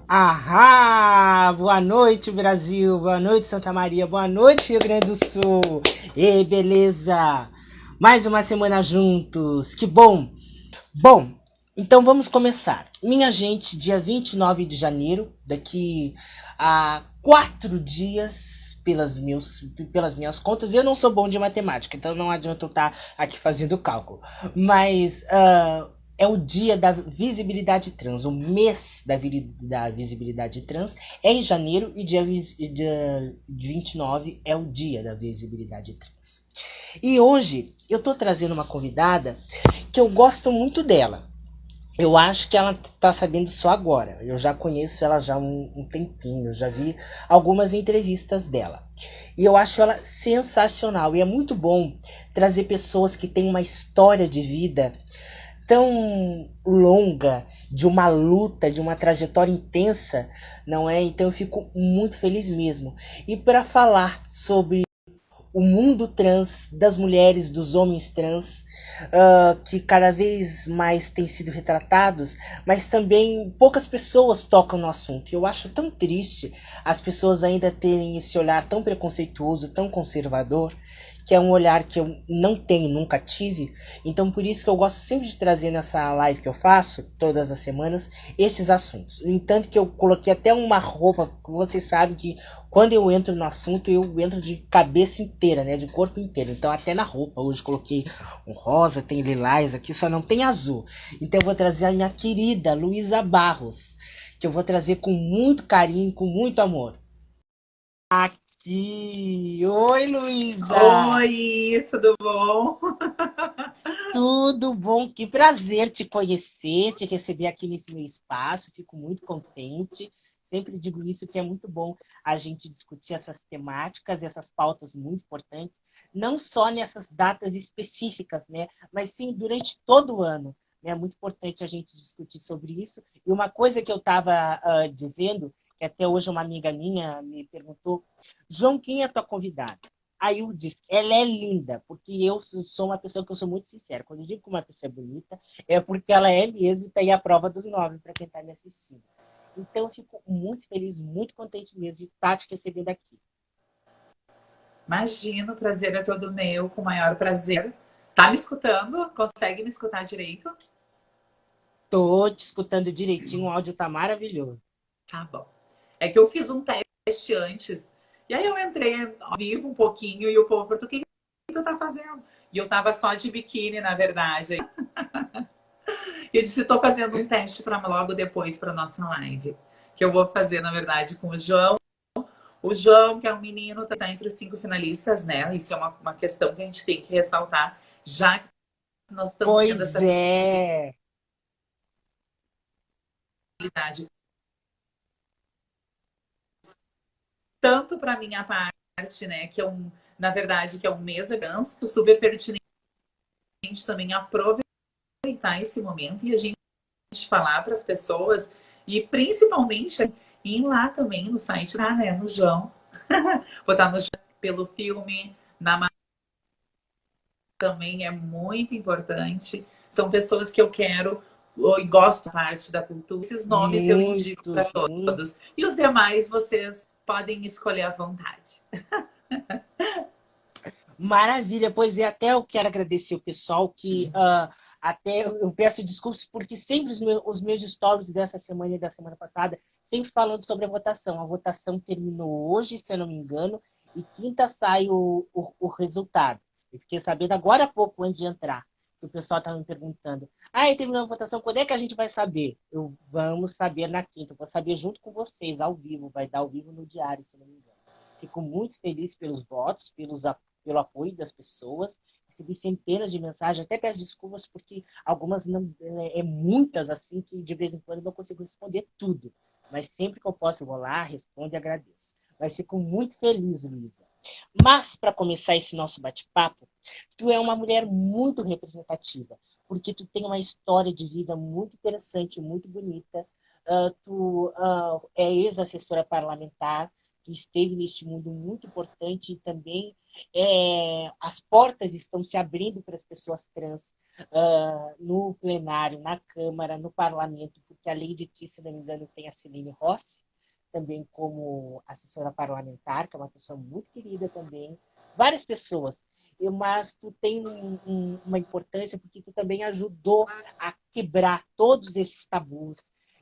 Ahá! Boa noite, Brasil! Boa noite, Santa Maria! Boa noite, Rio Grande do Sul! Ei, beleza! Mais uma semana juntos! Que bom! Bom, então vamos começar. Minha gente, dia 29 de janeiro, daqui a 4 dias, pelas minhas contas, eu não sou bom de matemática, então não adianta eu estar aqui fazendo cálculo. Mas é o dia da visibilidade trans, o mês da visibilidade trans é em janeiro e dia 29 é o dia da visibilidade trans. E hoje eu estou trazendo uma convidada que eu gosto muito dela. Eu acho que ela tá sabendo só agora. Eu já conheço ela já há um tempinho. Eu já vi algumas entrevistas dela. E eu acho ela sensacional. E é muito bom trazer pessoas que têm uma história de vida tão longa, de uma luta, de uma trajetória intensa, não é? Então eu fico muito feliz mesmo. E para falar sobre o mundo trans, das mulheres, dos homens trans, que cada vez mais têm sido retratados, mas também poucas pessoas tocam no assunto. E eu acho tão triste as pessoas ainda terem esse olhar tão preconceituoso, tão conservador, que é um olhar que eu não tenho, nunca tive. Então por isso que eu gosto sempre de trazer nessa live que eu faço, todas as semanas, esses assuntos. No entanto que eu coloquei até uma roupa, vocês sabem que quando eu entro no assunto, eu entro de cabeça inteira, né, de corpo inteiro. Então até na roupa, hoje coloquei um rosa, tem lilás aqui, só não tem azul. Então eu vou trazer a minha querida Luísa Barros, que eu vou trazer com muito carinho, com muito amor. Oi, Luísa! Oi, tudo bom? Tudo bom? Que prazer te conhecer, te receber aqui nesse meu espaço. Fico muito contente. Sempre digo isso, que é muito bom a gente discutir essas temáticas, essas pautas muito importantes, não só nessas datas específicas, né? Mas sim durante todo o ano. É muito importante a gente discutir sobre isso. E uma coisa que eu estava dizendo, que até hoje uma amiga minha me perguntou, João, quem é a tua convidada? Aí eu disse, ela é linda, porque eu sou uma pessoa que eu sou muito sincera. Quando eu digo que uma pessoa é bonita, é porque ela é mesmo e tem a prova dos nove para quem está me assistindo. Então eu fico muito feliz, muito contente mesmo de estar te recebendo aqui. Imagino, o prazer é todo meu, com o maior prazer. Tá me escutando? Consegue me escutar direito? Tô te escutando direitinho, o áudio tá maravilhoso. Tá bom. É que eu fiz um teste antes, e aí eu entrei ao vivo um pouquinho e o povo perguntou, o que tu tá fazendo? E eu tava só de biquíni, na verdade. E eu disse, tô fazendo um teste para logo depois para nossa live, que eu vou fazer, na verdade, com o João. O João, que é um menino, está entre os 5 finalistas, né? Isso é uma questão que a gente tem que ressaltar, já que nós estamos tendo Pois essa é. visibilidade, tanto para a minha parte, né? Que é na verdade, que é um mês de dança, super pertinente também aproveitar esse momento e a gente falar para as pessoas, e principalmente ir lá também no site, né? No João, botar no João pelo filme, na também é muito importante. São pessoas que eu quero e gosto da parte da cultura. Esses nomes eu indico Muito, para muito. todos. E os demais vocês podem escolher à vontade. Maravilha, pois é, até eu quero agradecer o pessoal que até eu peço desculpas porque sempre os meus stories dessa semana e da semana passada, sempre falando sobre a votação. A votação terminou hoje, se eu não me engano, e quinta sai o resultado. Eu fiquei sabendo agora há pouco, antes de entrar, que o pessoal estava me perguntando, terminou a votação, quando é que a gente vai saber? Vamos saber na quinta, eu vou saber junto com vocês, ao vivo, vai dar ao vivo no diário, se eu não me engano. Fico muito feliz pelos votos, pelo apoio das pessoas. Recebi centenas de mensagens, até peço desculpas porque algumas não muitas assim que de vez em quando eu não consigo responder tudo, mas sempre que eu posso eu vou lá, respondo e agradeço. Mas fico muito feliz, Luísa. Mas para começar esse nosso bate-papo, tu é uma mulher muito representativa, porque tu tem uma história de vida muito interessante, muito bonita. Tu é ex-assessora parlamentar, tu esteve neste mundo muito importante e também as portas estão se abrindo para as pessoas trans no plenário, na Câmara, no Parlamento, porque além de ti, se não me engano, tem a Celine Rossi, também como assessora parlamentar, que é uma pessoa muito querida também. Várias pessoas. Mas tu tem uma importância porque tu também ajudou a quebrar todos esses tabus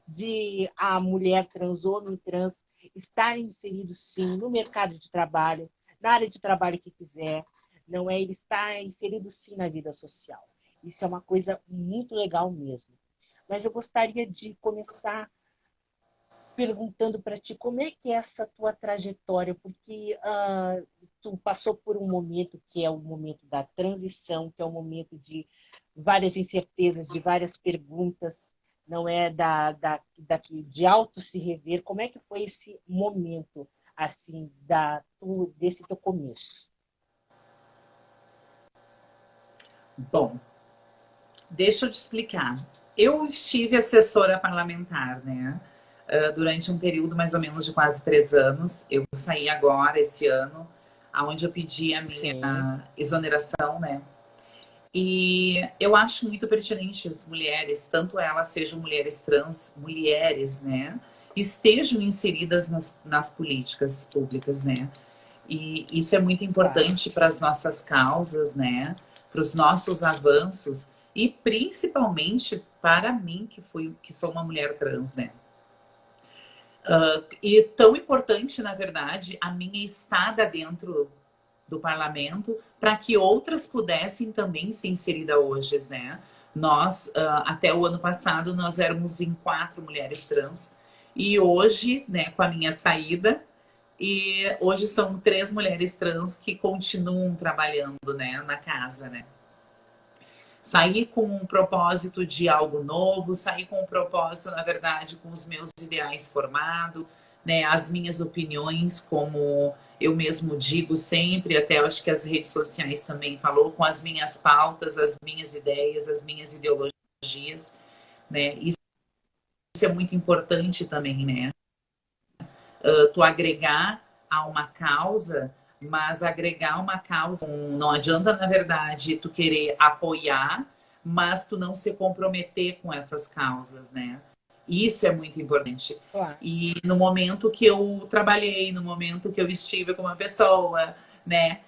de a mulher trans, homem trans, estar inserido sim no mercado de trabalho, na área de trabalho que quiser, não é? Ele está inserido sim na vida social. Isso é uma coisa muito legal mesmo. Mas eu gostaria de começar perguntando para ti como é que é essa tua trajetória, porque tu passou por um momento que é o momento da transição, que é o momento de várias incertezas, de várias perguntas, não é de auto se rever. Como é que foi esse momento assim desse teu começo? Bom, deixa eu te explicar. Eu estive assessora parlamentar, né? Durante um período mais ou menos de quase 3 anos. Eu saí agora, esse ano, onde eu pedi a minha exoneração, né? E eu acho muito pertinente as mulheres, tanto elas sejam mulheres trans, mulheres, né? Estejam inseridas nas políticas públicas, né? E isso é muito importante para as nossas causas, né? Para os nossos avanços e principalmente para mim, que sou uma mulher trans, né? E tão importante, na verdade, a minha estada dentro do parlamento para que outras pudessem também ser inseridas hoje, né? Nós, até o ano passado, nós éramos em 4 mulheres trans e hoje, né, com a minha saída, e hoje são 3 mulheres trans que continuam trabalhando, né, na casa, né? Saí com um propósito de algo novo, saí com um propósito, na verdade, com os meus ideais formados, né, as minhas opiniões, como eu mesmo digo sempre, até acho que as redes sociais também falou, com as minhas pautas, as minhas ideias, as minhas ideologias, né? Isso é muito importante também, né? Tu agregar a uma causa, mas agregar uma causa, não adianta, na verdade, tu querer apoiar, mas tu não se comprometer com essas causas, né? Isso é muito importante. Claro. E no momento que eu trabalhei, no momento que eu estive com uma pessoa, né?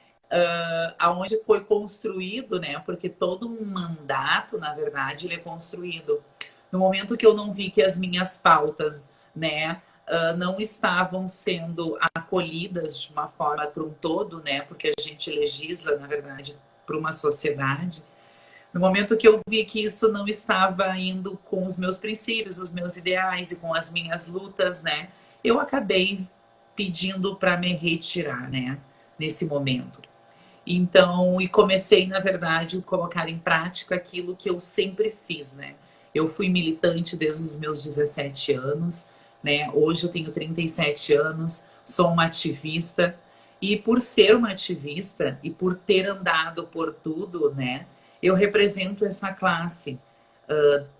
Aonde foi construído, né? Porque todo um mandato, na verdade, ele é construído. No momento que eu não vi que as minhas pautas, né? Não estavam sendo acolhidas de uma forma para um todo, né? Porque a gente legisla, na verdade, para uma sociedade. No momento que eu vi que isso não estava indo com os meus princípios, os meus ideais e com as minhas lutas, né? Eu acabei pedindo para me retirar, né? Nesse momento. Então, e comecei, na verdade, a colocar em prática aquilo que eu sempre fiz, né? Eu fui militante desde os meus 17 anos, né? Hoje eu tenho 37 anos, sou uma ativista. E por ser uma ativista e por ter andado por tudo, né? Eu represento essa classe.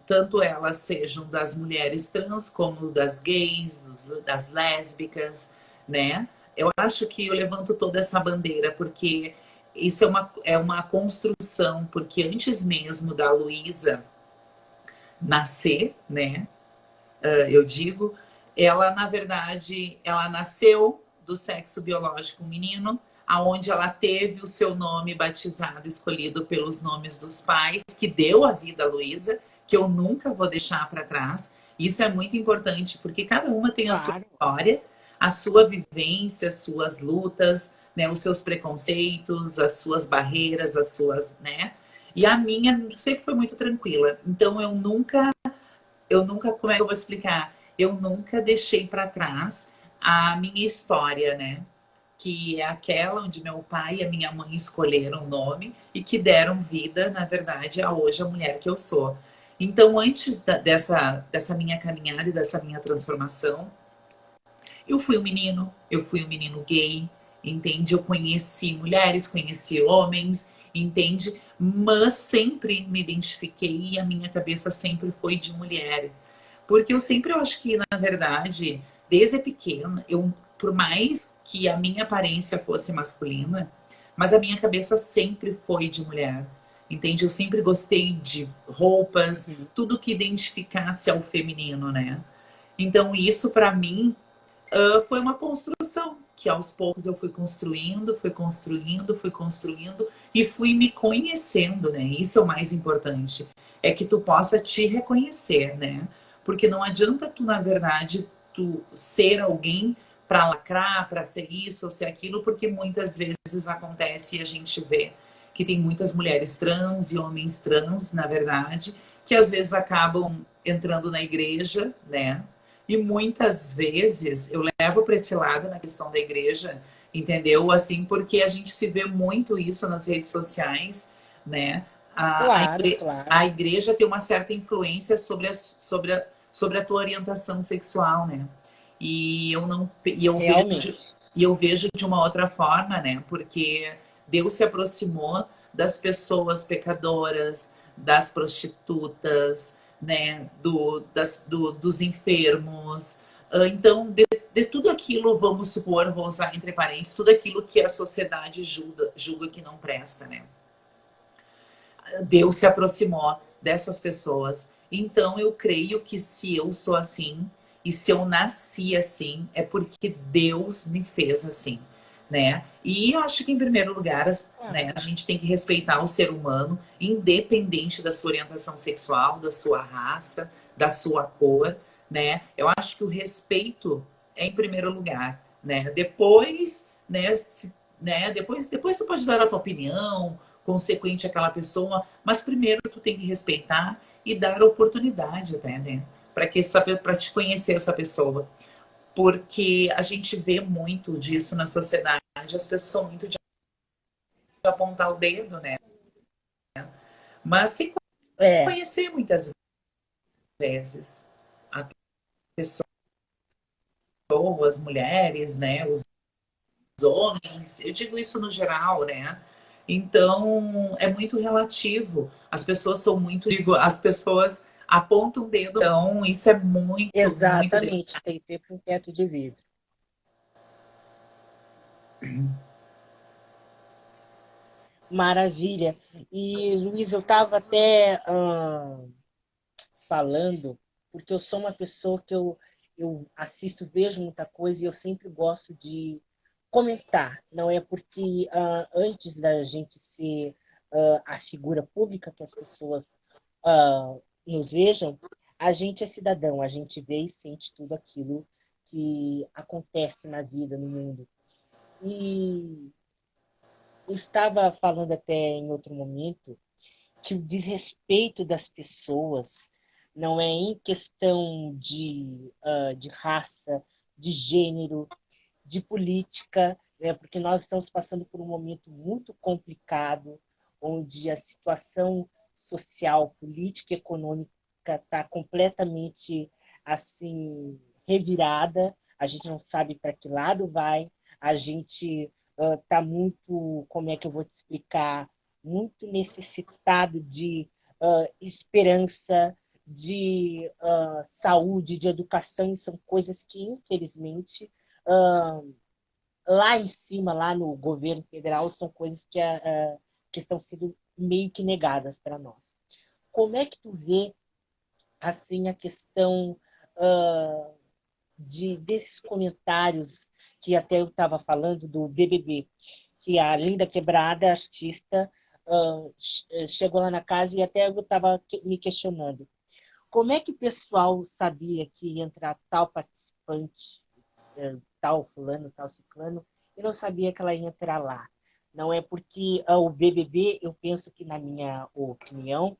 Tanto elas sejam das mulheres trans, como das gays, das lésbicas, né? Eu acho que eu levanto toda essa bandeira, porque isso é uma construção, porque antes mesmo da Luísa nascer, né? Eu digo, ela, na verdade, ela nasceu do sexo biológico menino, aonde ela teve o seu nome batizado, escolhido pelos nomes dos pais, que deu a vida a Luísa, que eu nunca vou deixar para trás. Isso é muito importante, porque cada uma tem a sua história, a sua vivência, as suas lutas, né, os seus preconceitos, as suas barreiras, as suas, né? E a minha sempre foi muito tranquila. Então eu nunca, como é que eu vou explicar? Eu nunca deixei para trás a minha história, né? Que é aquela onde meu pai e a minha mãe escolheram o nome e que deram vida, na verdade, a hoje a mulher que eu sou. Então, antes dessa minha caminhada e dessa minha transformação, eu fui um menino gay, entende? Eu conheci mulheres, conheci homens, entende? Mas sempre me identifiquei e a minha cabeça sempre foi de mulher. Porque eu acho que, na verdade, desde pequena, por mais que a minha aparência fosse masculina, Mas a minha cabeça sempre foi de mulher, entende? Eu sempre gostei de roupas, Uhum. tudo que identificasse ao feminino, né? Então, isso para mim foi uma construção que aos poucos eu fui construindo, fui construindo, fui construindo e fui me conhecendo, né? Isso é o mais importante, é que tu possa te reconhecer, né? Porque não adianta tu, na verdade, tu ser alguém para lacrar, para ser isso ou ser aquilo, porque muitas vezes acontece e a gente vê que tem muitas mulheres trans e homens trans, na verdade, que às vezes acabam entrando na igreja, né? E muitas vezes eu levo para esse lado na questão da igreja, entendeu? Assim, porque a gente se vê muito isso nas redes sociais, né? Claro, A claro. igreja tem uma certa influência sobre a tua orientação sexual, né? E eu não Realmente. e eu vejo de uma outra forma, né? Porque Deus se aproximou das pessoas pecadoras, das prostitutas, né, dos enfermos. Então, de tudo aquilo, vamos supor, vou usar entre parênteses, tudo aquilo que a sociedade julga que não presta, né? Deus se aproximou dessas pessoas. Então, eu creio que se eu sou assim, e se eu nasci assim, é porque Deus me fez assim, né? E eu acho que, em primeiro lugar, né, Claro. a gente tem que respeitar o ser humano, independente da sua orientação sexual, da sua raça, da sua cor, né? Eu acho que o respeito é em primeiro lugar, né? Depois, né, depois tu pode dar a tua opinião, consequente àquela pessoa, mas primeiro tu tem que respeitar e dar oportunidade até, né? Para te conhecer essa pessoa. Porque a gente vê muito disso na sociedade, as pessoas são muito de apontar o dedo, né? Mas sem É, conhecer muitas vezes a pessoa, as mulheres, né? Os homens, eu digo isso no geral, né? Então, é muito relativo. As pessoas são muito, digo, as pessoas apontam o dedo. Então, isso é muito, muito exatamente. Tem sempre um teto de vidro. Maravilha. E, Luiz, eu estava até falando, porque eu sou uma pessoa que eu assisto, vejo muita coisa e eu sempre gosto de comentar. Não é porque antes da gente ser a figura pública que as pessoas nos vejam, a gente é cidadão, a gente vê e sente tudo aquilo que acontece na vida, no mundo. E eu estava falando até em outro momento que o desrespeito das pessoas não é em questão de raça, de gênero, de política, né? Porque nós estamos passando por um momento muito complicado, onde a situação social, política e econômica está completamente assim revirada. A gente não sabe para que lado vai. A gente está muito, como é que eu vou te explicar, muito necessitado de esperança, de saúde, de educação, e são coisas que, infelizmente, uh, lá em cima, lá no governo federal, são coisas que estão sendo meio que negadas para nós. Como é que tu vê assim a questão uh, desses comentários que até eu estava falando do BBB, que a Linda Quebrada, artista, chegou lá na casa e até eu estava me questionando como é que o pessoal sabia que ia entrar tal participante, tal fulano, tal ciclano, e não sabia que ela ia entrar lá. Não é porque o BBB, eu penso que, na minha opinião,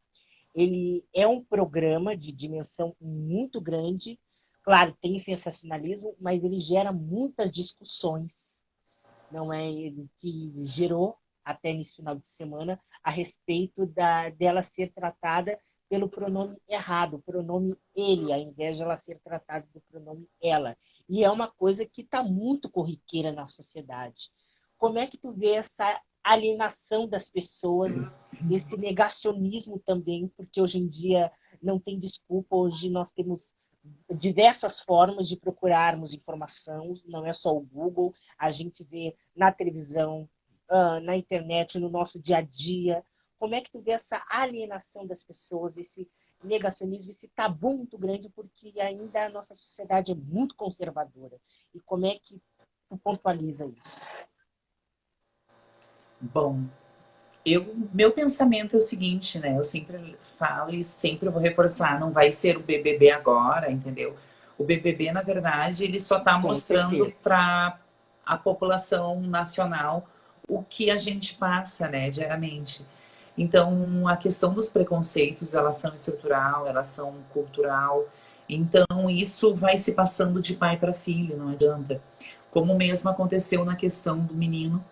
ele é um programa de dimensão muito grande. Claro, tem sensacionalismo, mas ele gera muitas discussões. Não é ele que gerou, até nesse final de semana, a respeito dela ser tratada pelo pronome errado, o pronome ele, ao invés de ela ser tratada do pronome ela. E é uma coisa que está muito corriqueira na sociedade. Como é que tu vê essa alienação das pessoas, esse negacionismo também, porque hoje em dia não tem desculpa, hoje nós temos diversas formas de procurarmos informação, não é só o Google, a gente vê na televisão, na internet, no nosso dia a dia? Como é que tu vê essa alienação das pessoas, esse negacionismo, esse tabu muito grande, porque ainda a nossa sociedade é muito conservadora? E como é que tu pontualiza isso? Bom, meu pensamento é o seguinte, né? Eu sempre falo e sempre vou reforçar, não vai ser o BBB agora, entendeu? O BBB, na verdade, ele só está Com mostrando certeza. para a população nacional o que a gente passa, né, diariamente. Então, a questão dos preconceitos, elas são estrutural, elas são cultural. Então, isso vai se passando de pai para filho, não adianta. Como mesmo aconteceu na questão do menino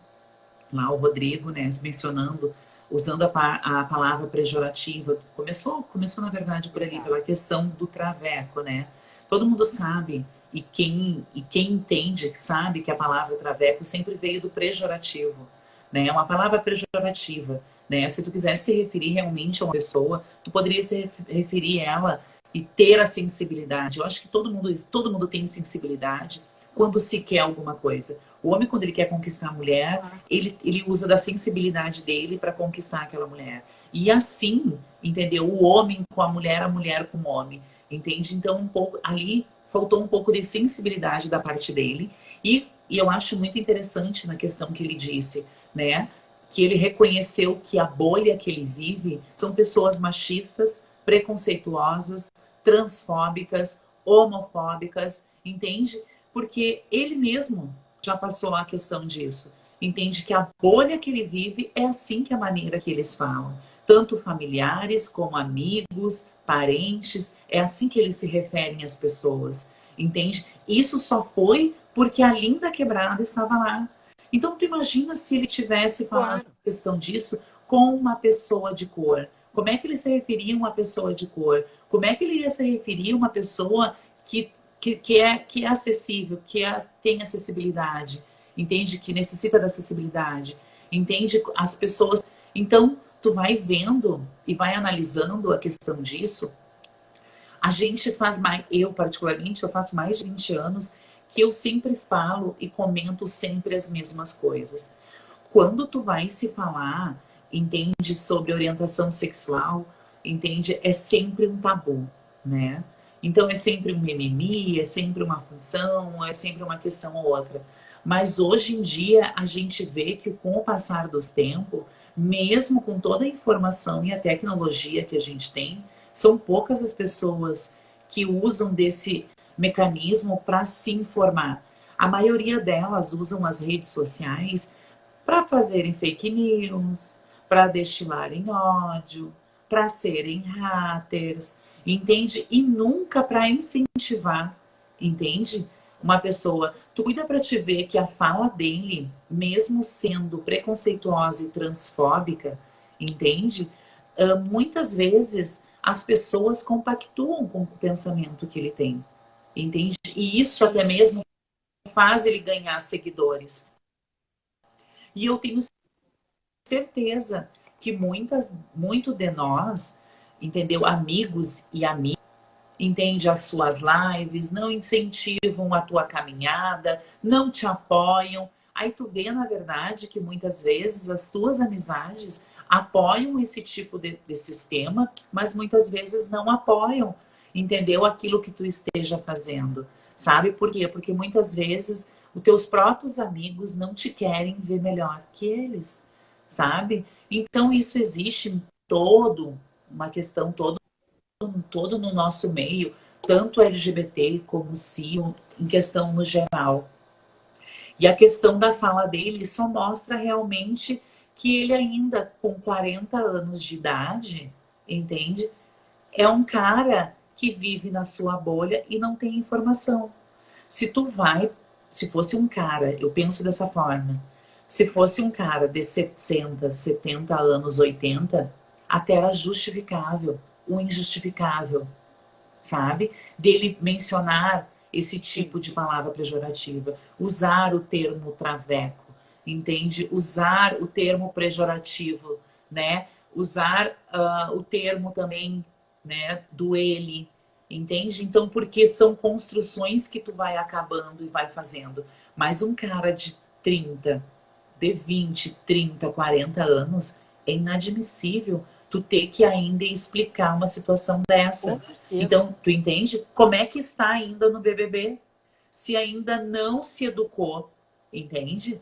lá o Rodrigo, né, mencionando, usando a palavra pejorativa. Começou, na verdade, por ali, Exato. pela questão do traveco, né? Todo mundo sabe, e quem entende, que sabe que a palavra traveco sempre veio do pejorativo, né? É uma palavra pejorativa, né? Se tu quisesse se referir realmente a uma pessoa, tu poderia se referir a ela e ter a sensibilidade. Eu acho que todo mundo tem sensibilidade quando se quer alguma coisa. O homem, quando ele quer conquistar a mulher, Claro. ele usa da sensibilidade dele para conquistar aquela mulher. E assim, entendeu? O homem com a mulher com o homem. Entende? Então, um pouco ali faltou um pouco de sensibilidade da parte dele. E eu acho muito interessante na questão que ele disse, né? Que ele reconheceu que a bolha que ele vive são pessoas machistas, preconceituosas, transfóbicas, homofóbicas, entende? Porque ele mesmo já passou a questão disso. Entende que a bolha que ele vive é assim que é a maneira que eles falam. Tanto familiares como amigos, parentes, é assim que eles se referem às pessoas. Entende? Isso só foi porque a Linda Quebrada estava lá. Então, tu imagina se ele tivesse falado Claro. a questão disso com uma pessoa de cor. Como é que ele se referia a uma pessoa de cor? Como é que ele ia se referir a uma pessoa que é acessível, tem acessibilidade, entende? Que necessita da acessibilidade, entende? As pessoas. Então, tu vai vendo e vai analisando a questão disso. A gente faz mais, eu particularmente, eu faço mais de 20 anos que eu sempre falo e comento sempre as mesmas coisas. Quando tu vai se falar, entende, sobre orientação sexual, entende, é sempre um tabu, né? Então é sempre um mimimi, é sempre uma função, é sempre uma questão ou outra. Mas hoje em dia a gente vê que com o passar dos tempos, mesmo com toda a informação e a tecnologia que a gente tem, são poucas as pessoas que usam desse mecanismo para se informar. A maioria delas usam as redes sociais para fazerem fake news, para destilarem ódio, para serem haters, entende? E nunca para incentivar, entende? Uma pessoa, tu cuida para te ver que a fala dele, mesmo sendo preconceituosa e transfóbica, entende? Muitas vezes as pessoas compactuam com o pensamento que ele tem, entende? E isso até mesmo faz ele ganhar seguidores. E eu tenho certeza que muito de nós, entendeu? Amigos e amigas, entende as suas lives, não incentivam a tua caminhada, não te apoiam. Aí tu vê, na verdade, que muitas vezes as tuas amizades apoiam esse tipo de sistema, mas muitas vezes não apoiam, entendeu? Aquilo que tu esteja fazendo. Sabe por quê? Porque muitas vezes os teus próprios amigos não te querem ver melhor que eles, sabe? Então isso existe em uma questão todo no nosso meio, tanto LGBT como CIO, em questão no geral. E a questão da fala dele só mostra realmente que ele ainda com 40 anos de idade, entende? É um cara que vive na sua bolha e não tem informação. Se tu vai, se fosse um cara, eu penso dessa forma, se fosse um cara de 60, 70 anos, 80, até era justificável, o injustificável, sabe? Dele mencionar esse Sim. tipo de palavra pejorativa, usar o termo traveco, entende? Usar o termo pejorativo, né? Usar o termo também, né, do ele, entende? Então, porque são construções que tu vai acabando e vai fazendo. Mas um cara de 30, de 20, 30, 40 anos, é inadmissível tu ter que ainda explicar uma situação Com dessa. certeza. Então, tu entende como é que está ainda no BBB? Se ainda não se educou, entende?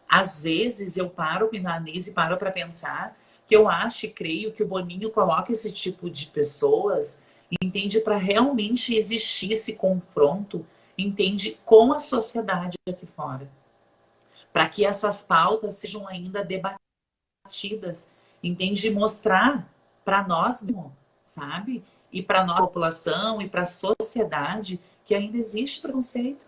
Às vezes eu paro, me analiso e paro para pensar que eu acho e creio que o Boninho coloca esse tipo de pessoas, entende, para realmente existir esse confronto, entende, com a sociedade aqui fora. Para que essas pautas sejam ainda debatidas, entende, e mostrar para nós, sabe? E para a nossa população e para a sociedade que ainda existe preconceito.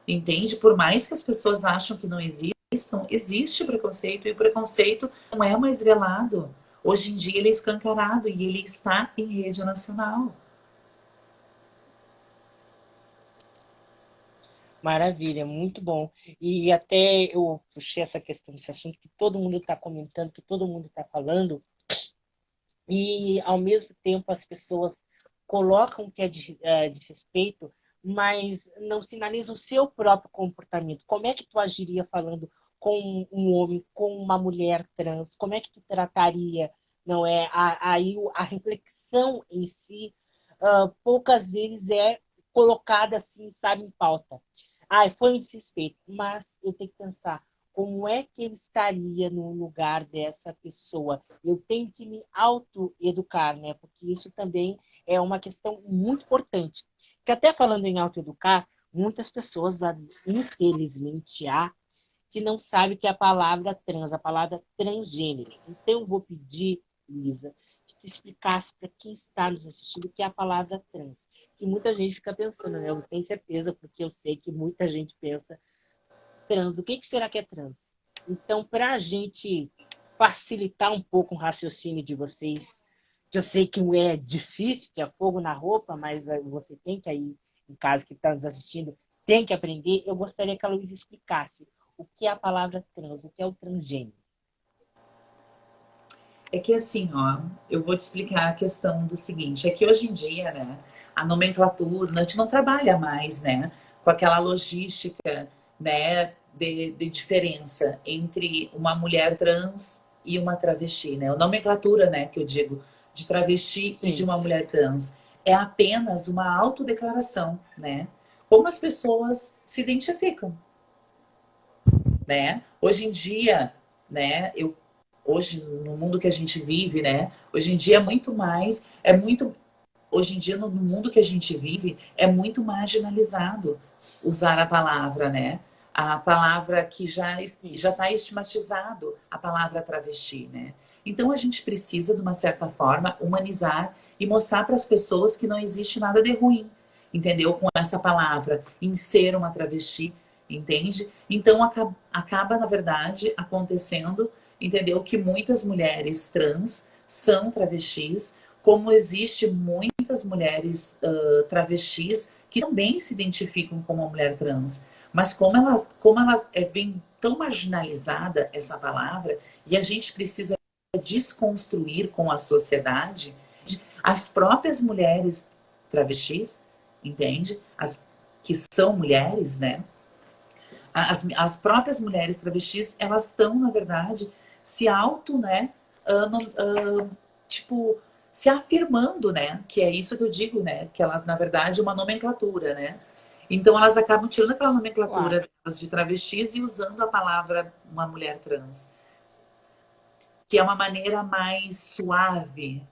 Entende? Por mais que as pessoas acham que não existam, existe preconceito e o preconceito não é mais velado. Hoje em dia ele é escancarado e ele está em rede nacional. Maravilha, muito bom. E até eu puxei essa questão desse assunto que todo mundo está comentando, que todo mundo está falando, e ao mesmo tempo as pessoas colocam que é desrespeito, mas não sinalizam o seu próprio comportamento. Como é que tu agiria falando com um homem, com uma mulher trans? Como é que tu trataria? Não é? Aí a reflexão em si, poucas vezes é colocada assim, sabe, em pauta. Ah, foi um desrespeito, mas eu tenho que pensar como é que eu estaria no lugar dessa pessoa. Eu tenho que me autoeducar, né? Porque isso também é uma questão muito importante. Que até falando em autoeducar, muitas pessoas, infelizmente, há que não sabe que é a palavra trans, a palavra transgênero. Então, eu vou pedir, Lisa, que tu explicasse para quem está nos assistindo o que é a palavra trans. Que muita gente fica pensando, né? Eu não tenho certeza, porque eu sei que muita gente pensa trans. O que será que é trans? Então, para a gente facilitar um pouco o raciocínio de vocês, que eu sei que é difícil, que é fogo na roupa, mas você tem que aí, em casa que está nos assistindo, tem que aprender. Eu gostaria que a Luísa explicasse o que é a palavra trans, o que é o transgênero. É que assim, ó, eu vou te explicar a questão do seguinte, é que hoje em dia, né, a nomenclatura, a gente não trabalha mais, né, com aquela logística, né, de diferença entre uma mulher trans e uma travesti, né, a nomenclatura, né, que eu digo, de travesti e de Sim, uma mulher trans, é apenas uma autodeclaração, né, como as pessoas se identificam, né, hoje em dia, né, hoje no mundo que a gente vive, né? Hoje em dia é muito mais, hoje em dia no mundo que a gente vive é muito marginalizado usar a palavra, né? A palavra que sim. já está estigmatizado, a palavra travesti, né? Então a gente precisa de uma certa forma humanizar e mostrar para as pessoas que não existe nada de ruim, entendeu? Com essa palavra, em ser uma travesti, entende? Então acaba na verdade acontecendo, entendeu? Que muitas mulheres trans são travestis, como existe muitas mulheres travestis que também se identificam como uma mulher trans. Mas como ela vem tão marginalizada, essa palavra, e a gente precisa desconstruir com a sociedade, as próprias mulheres travestis, entende? As que são mulheres, né? As próprias mulheres travestis, elas estão, na verdade, se auto, né, tipo, se afirmando, né, que é isso que eu digo, né, que ela, na verdade, é uma nomenclatura, né. Então, elas acabam tirando aquela Claro. nomenclatura delas de travestis e usando a palavra uma mulher trans, que é uma maneira mais suave,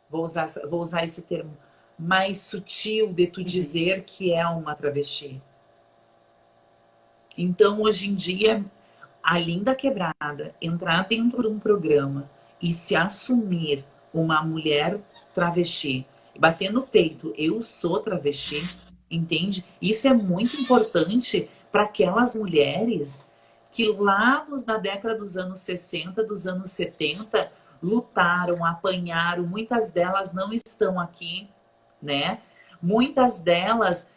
vou usar esse termo, mais sutil de tu Uhum. dizer que é uma travesti. Então, hoje em dia, a Linda Quebrada entrar dentro de um programa e se assumir uma mulher travesti, bater no peito, eu sou travesti, entende? Isso é muito importante para aquelas mulheres que lá na década dos anos 60, dos anos 70, lutaram, apanharam, muitas delas não estão aqui, né? Muitas delas,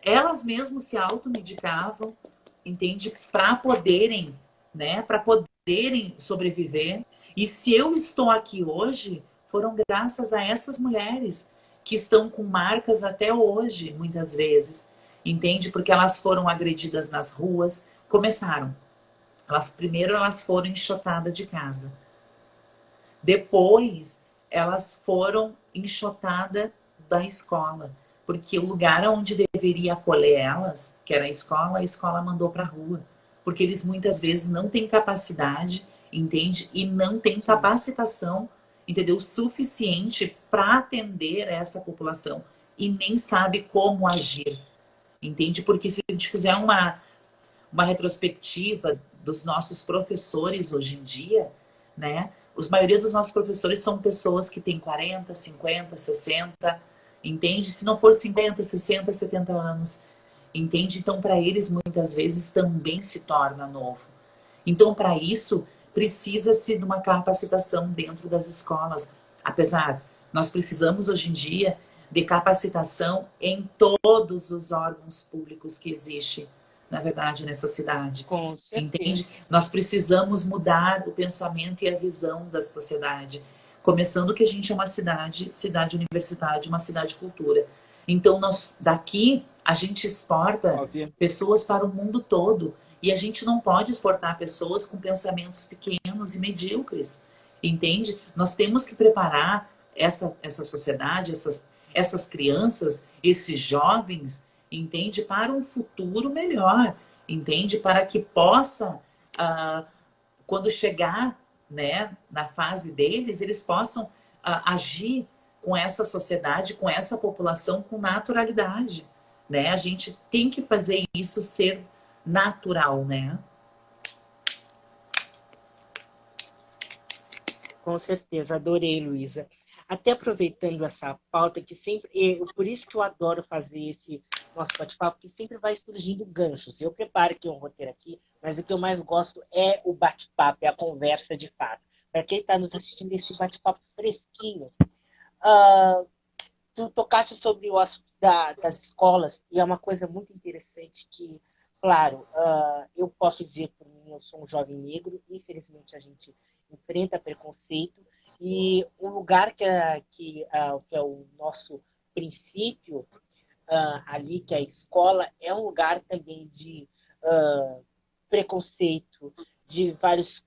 elas mesmas se automedicavam, entende? Para poderem, né? Para poderem sobreviver. E se eu estou aqui hoje, foram graças a essas mulheres que estão com marcas até hoje, muitas vezes, entende? Porque elas foram agredidas nas ruas, começaram. Primeiro elas foram enxotadas de casa. Depois elas foram enxotadas da escola. Porque o lugar onde deveria acolher elas, que era a escola mandou para a rua. Porque eles muitas vezes não têm capacidade, entende? E não têm capacitação, entendeu? Suficiente para atender essa população. E nem sabe como agir, entende? Porque se a gente fizer uma retrospectiva dos nossos professores hoje em dia, né? A maioria dos nossos professores são pessoas que têm 40, 50, 60, entende? Se não for 50, 60, 70 anos, entende? Então, para eles, muitas vezes, também se torna novo. Então, para isso, precisa-se de uma capacitação dentro das escolas. Apesar, nós precisamos, hoje em dia, de capacitação em todos os órgãos públicos que existem, na verdade, nessa cidade. Com certeza. Entende? Nós precisamos mudar o pensamento e a visão da sociedade. Começando que a gente é uma cidade universitária, uma cidade cultura. Então, nós daqui a gente exporta Óbvio. pessoas para o mundo todo. E a gente não pode exportar pessoas com pensamentos pequenos e medíocres. Entende? Nós temos que preparar essa sociedade, essas crianças, esses jovens, entende? Para um futuro melhor, entende? Para que possa, quando chegar, né, na fase deles, eles possam agir com essa sociedade, com essa população, com naturalidade, né? A gente tem que fazer isso ser natural, né? Com certeza, adorei, Luísa. Até aproveitando essa pauta, que sempre. Por isso que eu adoro fazer esse nosso bate-papo, que sempre vai surgindo ganchos. Eu preparo aqui um roteiro aqui, mas o que eu mais gosto é o bate-papo, é a conversa de fato. Para quem está nos assistindo, esse bate-papo fresquinho. Uh, Tu tocaste sobre o assunto das escolas, e é uma coisa muito interessante que, claro, eu posso dizer por mim, eu sou um jovem negro, infelizmente a gente enfrenta preconceito, e um lugar que é o nosso princípio ali, que é a escola, é um lugar também de preconceito, de vários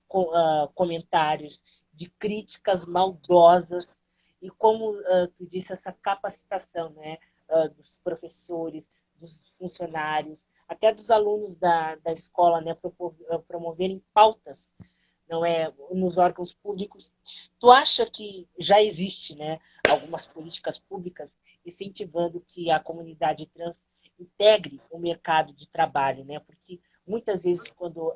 comentários, de críticas maldosas, e como tu disse, essa capacitação, né, dos professores, dos funcionários, até dos alunos da escola, né, promoverem pautas, não é, nos órgãos públicos. Tu acha que já existe, né, algumas políticas públicas incentivando que a comunidade trans integre o mercado de trabalho, né? Porque muitas vezes quando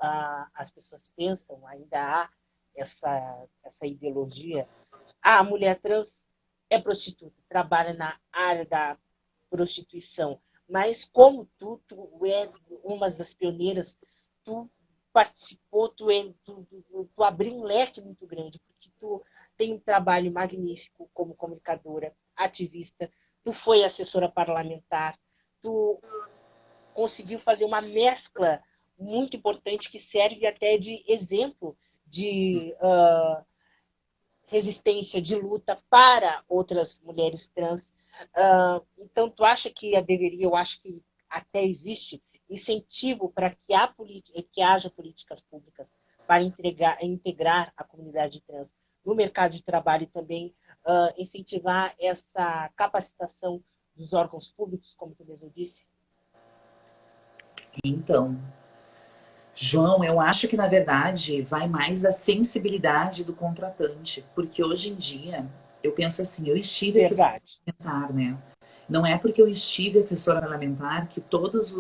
as pessoas pensam, ainda há essa ideologia, a mulher trans é prostituta, trabalha na área da prostituição. Mas como tu é uma das pioneiras, tu participou, tu abriu um leque muito grande, porque tu tem um trabalho magnífico como comunicadora, ativista, tu foi assessora parlamentar, tu conseguiu fazer uma mescla muito importante que serve até de exemplo de resistência, de luta para outras mulheres trans. Então, tu acha que eu acho que até existe incentivo para que haja políticas públicas para integrar a comunidade trans no mercado de trabalho e também incentivar essa capacitação dos órgãos públicos, como tu mesmo disse? Então, João, eu acho que na verdade vai mais da sensibilidade do contratante, porque hoje em dia eu penso assim, eu estive assessora parlamentar, né? Não é porque eu estive assessora parlamentar que todos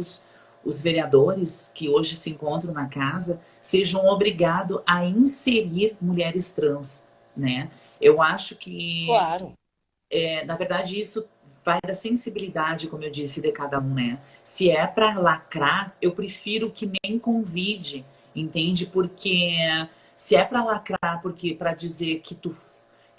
os vereadores que hoje se encontram na casa sejam obrigados a inserir mulheres trans, né? Eu acho que, claro, na verdade, isso vai da sensibilidade, como eu disse, de cada um, né? Se é para lacrar, eu prefiro que nem convide, entende? Porque se é para lacrar, porque para dizer que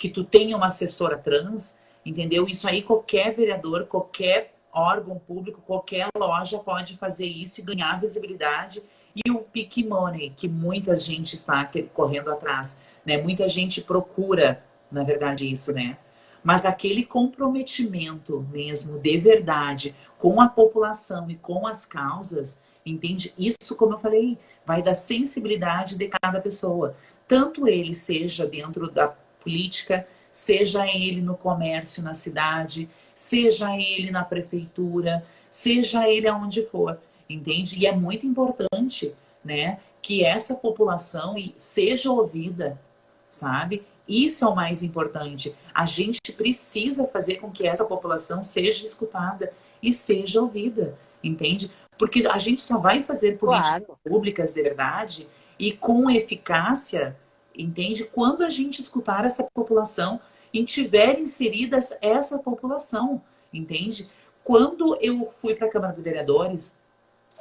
tu tem uma assessora trans, entendeu? Isso aí qualquer vereador, qualquer órgão público, qualquer loja pode fazer isso e ganhar visibilidade e o pick money, que muita gente está correndo atrás, né? Muita gente procura, na verdade, isso, né? Mas aquele comprometimento mesmo, de verdade, com a população e com as causas, entende? Isso, como eu falei, vai da sensibilidade de cada pessoa. Tanto ele seja dentro da política, seja ele no comércio na cidade, seja ele na prefeitura, seja ele aonde for, entende? E é muito importante, né, que essa população seja ouvida, sabe? Isso é o mais importante. A gente precisa fazer com que essa população seja escutada e seja ouvida, entende? Porque a gente só vai fazer políticas Claro. públicas de verdade e com eficácia, entende? Quando a gente escutar essa população e tiver inserida essa população, entende? Quando eu fui para a Câmara de Vereadores,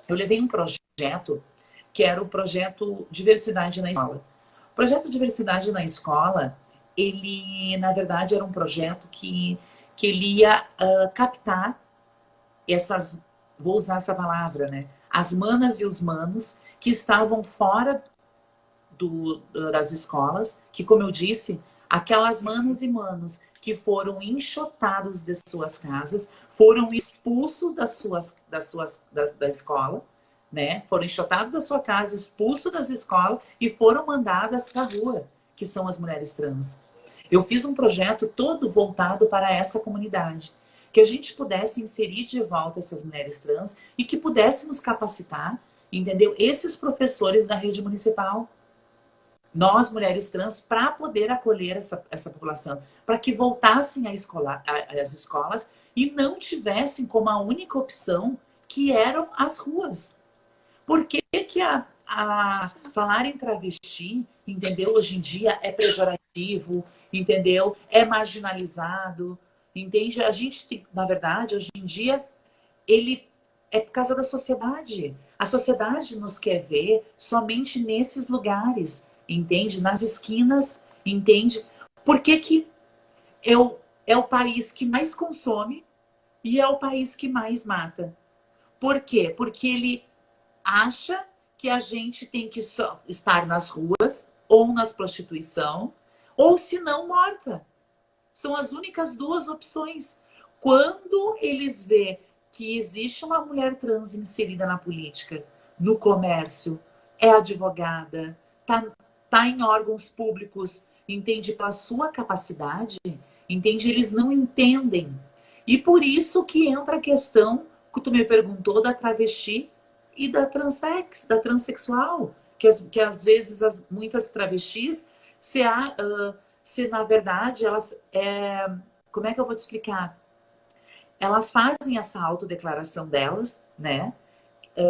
eu levei um projeto que era o projeto Diversidade na Escola. O projeto Diversidade na Escola, ele, na verdade, era um projeto que ele ia captar essas, vou usar essa palavra, né? As manas e os manos que estavam fora das escolas, que, como eu disse, aquelas manas e manos que foram enxotados de suas casas, foram expulsos da escola, né? Foram enxotados da sua casa, expulsos das escolas e foram mandadas para a rua, que são as mulheres trans. Eu fiz um projeto todo voltado para essa comunidade, que a gente pudesse inserir de volta essas mulheres trans e que pudéssemos capacitar, entendeu? Esses professores da rede municipal, nós, mulheres trans, para poder acolher essa população, para que voltassem às escolas e não tivessem como a única opção que eram as ruas. Por que falar em travesti, entendeu? Hoje em dia é pejorativo, entendeu? É marginalizado, entende? A gente tem, na verdade, hoje em dia, ele é por causa da sociedade. A sociedade nos quer ver somente nesses lugares, entende? Nas esquinas, entende? Por que é o país que mais consome e é o país que mais mata? Por quê? Porque ele acha que a gente tem que estar nas ruas ou nas prostituição, ou se não, morta. São as únicas duas opções. Quando eles vê que existe uma mulher trans inserida na política, no comércio, é advogada, tá em órgãos públicos, entende, pela sua capacidade, entende, eles não entendem. E por isso que entra a questão que tu me perguntou da travesti e da transex, da transexual, que às vezes muitas travestis se na verdade elas como é que eu vou te explicar? Elas fazem essa autodeclaração delas, né?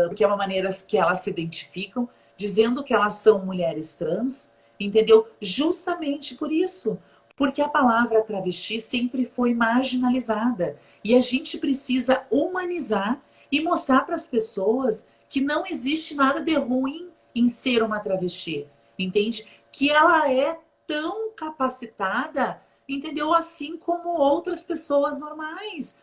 Porque é uma maneira que elas se identificam, dizendo que elas são mulheres trans, entendeu? Justamente por isso. Porque a palavra travesti sempre foi marginalizada. E a gente precisa humanizar e mostrar para as pessoas que não existe nada de ruim em ser uma travesti, entende? Que ela é tão capacitada, entendeu? Assim como outras pessoas normais.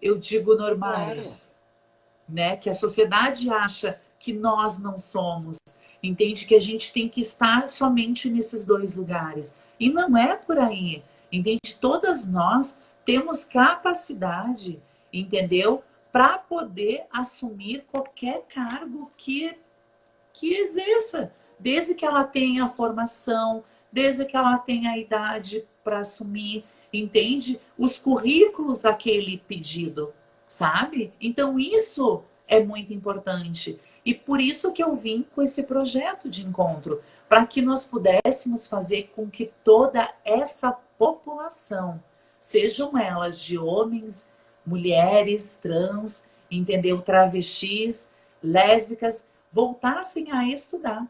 Eu digo normais, claro, né? Que a sociedade acha que nós não somos, entende? Que a gente tem que estar somente nesses dois lugares. E não é por aí, entende? Todas nós temos capacidade, entendeu? Para poder assumir qualquer cargo que exerça, desde que ela tenha a formação, desde que ela tenha a idade para assumir, entende? Os currículos daquele pedido, sabe? Então isso é muito importante. E por isso que eu vim com esse projeto de encontro, para que nós pudéssemos fazer com que toda essa população, sejam elas de homens, mulheres, trans, entendeu? Travestis, lésbicas, voltassem a estudar,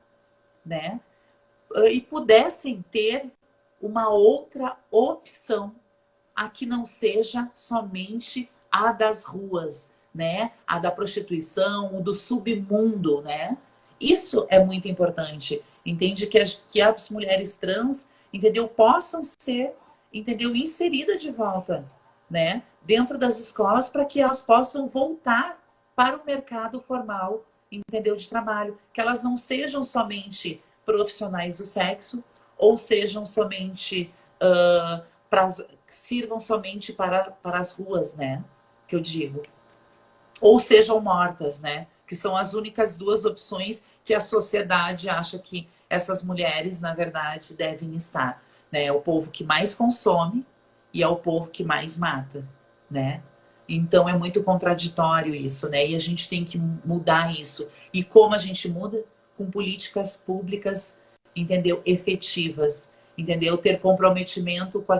né? E pudessem ter uma outra opção, a que não seja somente a das ruas, né? A da prostituição, o do submundo, né? Isso é muito importante. Entende? Que as mulheres trans, entendeu? Possam ser, entendeu? Inseridas de volta, né? Dentro das escolas, para que elas possam voltar para o mercado formal, entendeu? De trabalho. Que elas não sejam somente profissionais do sexo, ou sejam somente sirvam somente para as ruas, né? Que eu digo. Ou sejam mortas, né? que são as únicas duas opções que a sociedade acha que essas mulheres, na verdade, devem estar, né? É o povo que mais consome e é o povo que mais mata, né? Então é muito contraditório isso, né? E a gente tem que mudar isso. E como a gente muda? Com políticas públicas, entendeu? Efetivas, entendeu? Ter comprometimento com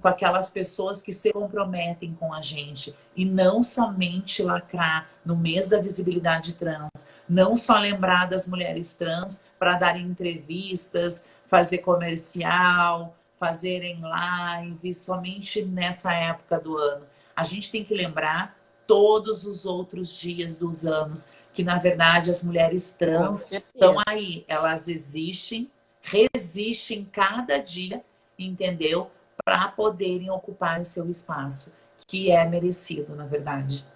aquelas pessoas que se comprometem com a gente e não somente lacrar no mês da visibilidade trans, não só lembrar das mulheres trans para darem entrevistas, fazer comercial, fazerem live, somente nessa época do ano. A gente tem que lembrar todos os outros dias dos anos que, na verdade, as mulheres trans estão aí. Elas existem, resistem cada dia, entendeu? Para poderem ocupar o seu espaço, que é merecido, na verdade.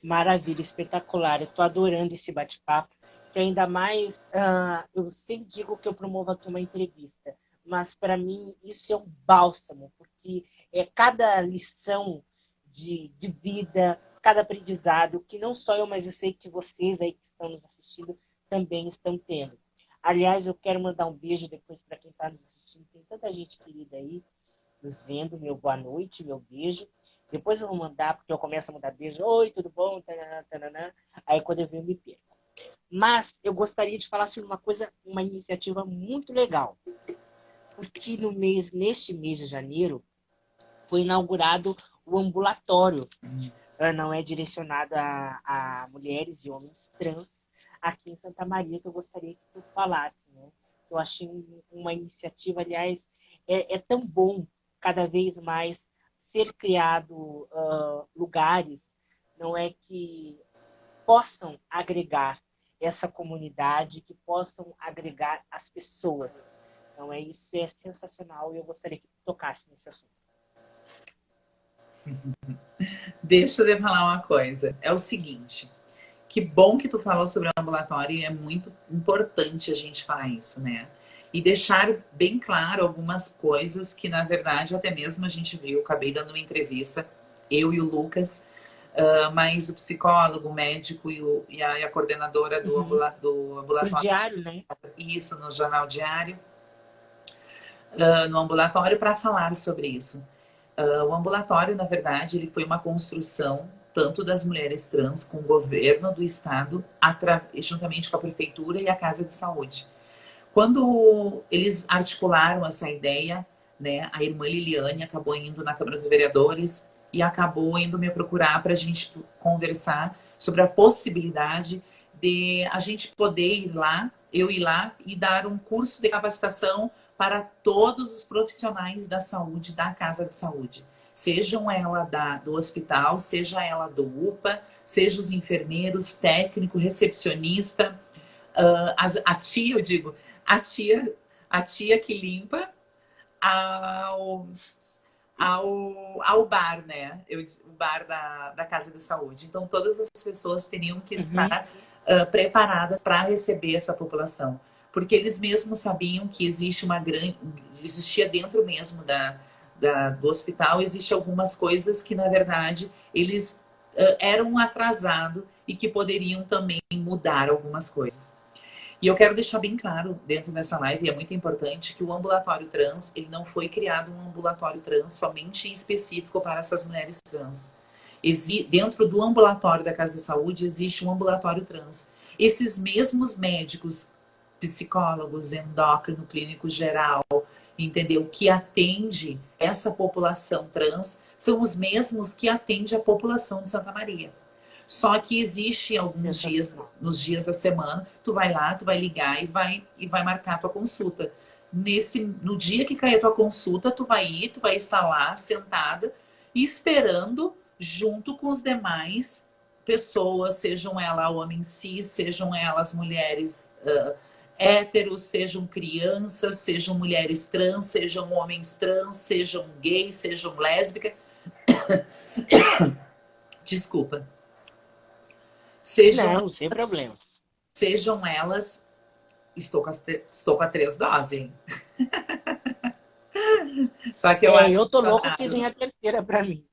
Maravilha, espetacular. Eu estou adorando esse bate-papo, que ainda mais, eu sempre digo que eu promovo aqui uma entrevista, mas para mim isso é um bálsamo, porque é cada lição de vida, cada aprendizado, que não só eu, mas eu sei que vocês aí que estão nos assistindo também estão tendo. Aliás, eu quero mandar um beijo depois para quem está nos assistindo. Tem tanta gente querida aí nos vendo. Meu boa noite, meu beijo. Depois eu vou mandar, porque eu começo a mandar beijo. Oi, tudo bom? Tananã, tananã. Aí quando eu venho, eu me perco. Mas eu gostaria de falar sobre uma coisa, uma iniciativa muito legal. Porque neste mês de janeiro, foi inaugurado o ambulatório. Não é direcionado a mulheres e homens trans aqui em Santa Maria, que eu gostaria que tu falasse, né? Eu achei uma iniciativa, aliás, é tão bom cada vez mais ser criado lugares, não é, que possam agregar essa comunidade, que possam agregar as pessoas. Então, isso é sensacional e eu gostaria que tu tocasse nesse assunto. Deixa eu te falar uma coisa. É o seguinte, que bom que tu falou sobre o ambulatório e é muito importante a gente falar isso, né? E deixar bem claro algumas coisas que, na verdade, até mesmo a gente viu, acabei dando uma entrevista, eu e o Lucas, mas o psicólogo, o médico e a coordenadora do ambulatório. Pro diário, né? Isso, no Jornal Diário, no ambulatório, para falar sobre isso. O ambulatório, na verdade, ele foi uma construção tanto das mulheres trans com o governo do estado, juntamente com a prefeitura e a Casa de Saúde. Quando eles articularam essa ideia, né, a irmã Liliane acabou indo na Câmara dos Vereadores e acabou indo me procurar para a gente conversar sobre a possibilidade de a gente poder ir lá, eu ir lá e dar um curso de capacitação para todos os profissionais da saúde da Casa de Saúde. Sejam ela do hospital, seja ela do UPA, seja os enfermeiros, técnico, recepcionista, a tia, eu digo, a tia que limpa ao bar, né? O bar da Casa de Saúde. Então, todas as pessoas teriam que estar preparadas para receber essa população. Porque eles mesmos sabiam que existia dentro mesmo do hospital, existem algumas coisas que, na verdade, eles eram atrasados e que poderiam também mudar algumas coisas. E eu quero deixar bem claro dentro dessa live, e é muito importante, que o ambulatório trans, ele não foi criado um ambulatório trans somente específico para essas mulheres trans. Dentro do ambulatório da Casa de Saúde existe um ambulatório trans. Esses mesmos médicos, psicólogos, endócrino, clínico geral, entendeu? Que atende essa população trans, são os mesmos que atende a população de Santa Maria. Só que existe alguns dias, nos dias da semana, tu vai lá, tu vai ligar e vai marcar a tua consulta. No dia que cair a tua consulta, tu vai estar lá sentada esperando junto com os demais pessoas, sejam elas homens cis, sejam elas mulheres héteros, sejam crianças, sejam mulheres trans, sejam homens trans, sejam gays, sejam lésbicas. Desculpa. Não, sem problema. Sejam elas... Estou com a 3 doses, hein? Só que eu tô louco que vem a terceira pra mim.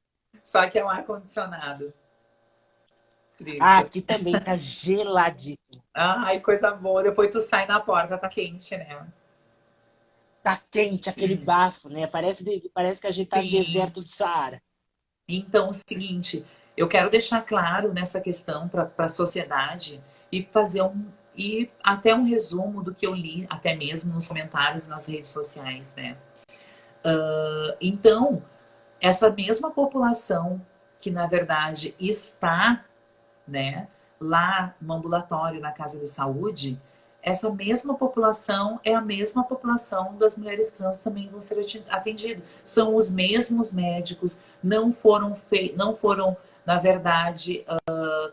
Só que é um ar-condicionado. Ah, Triste. aqui também tá geladíssimo. Ai, coisa boa. Depois tu sai na porta, tá quente, né? Tá quente aquele bafo, né? Parece que a gente tá no Sim. deserto do Saara. Então, é o seguinte, eu quero deixar claro nessa questão para a sociedade e fazer e até um resumo do que eu li, até mesmo nos comentários nas redes sociais, né? Então, essa mesma população que na verdade está, né, lá no ambulatório, na casa de saúde, essa mesma população é a mesma população das mulheres trans também vão ser atendidas. São os mesmos médicos, não foram, na verdade,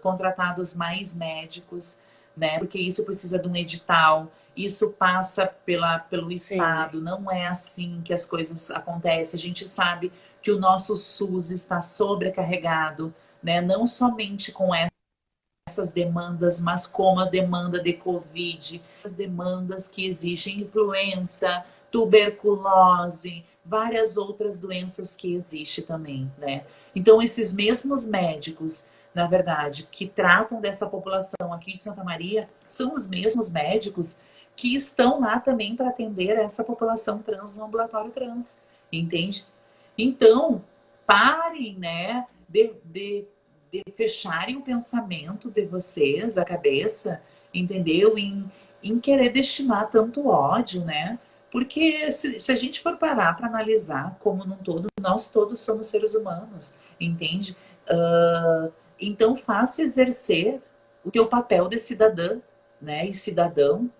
contratados mais médicos, né? Porque isso precisa de um edital, isso passa pelo Sim, Estado, não é assim que as coisas acontecem. A gente sabe que o nosso SUS está sobrecarregado, né? Não somente com essas demandas, mas como a demanda de Covid, as demandas que exigem influenza, tuberculose, várias outras doenças que existem também, né? Então, esses mesmos médicos, na verdade, que tratam dessa população aqui de Santa Maria, são os mesmos médicos que estão lá também para atender essa população trans no ambulatório trans, entende? Então, parem, né, de fecharem o pensamento de vocês, a cabeça, entendeu? Em querer destinar tanto ódio, né? Porque se a gente for parar para analisar como num todo, nós todos somos seres humanos, entende? Então faça exercer o teu papel de cidadã, né? E cidadão,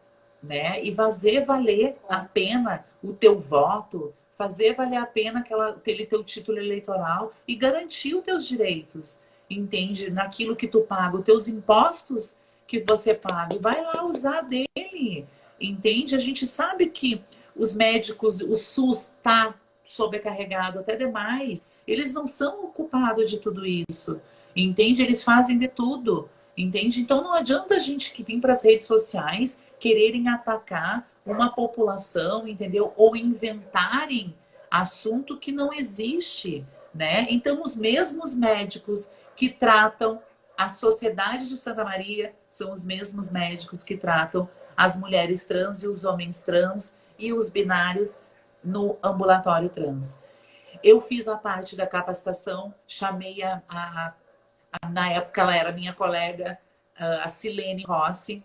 né? E fazer valer a claro. pena o teu voto, fazer valer a pena aquele teu título eleitoral e garantir os teus direitos, entende? Naquilo que tu paga, os teus impostos que você paga, e vai lá usar dele, entende? A gente sabe que os médicos, o SUS está sobrecarregado até demais, eles não são o culpado de tudo isso, entende? Eles fazem de tudo, entende? Então não adianta a gente que vir para as redes sociais quererem atacar uma população, entendeu? Ou inventarem assunto que não existe, né? Então os mesmos médicos que tratam a sociedade de Santa Maria são os mesmos médicos que tratam as mulheres trans e os homens trans e os binários no ambulatório trans. Eu fiz a parte da capacitação, chamei na época ela era minha colega, a Silene Rossi,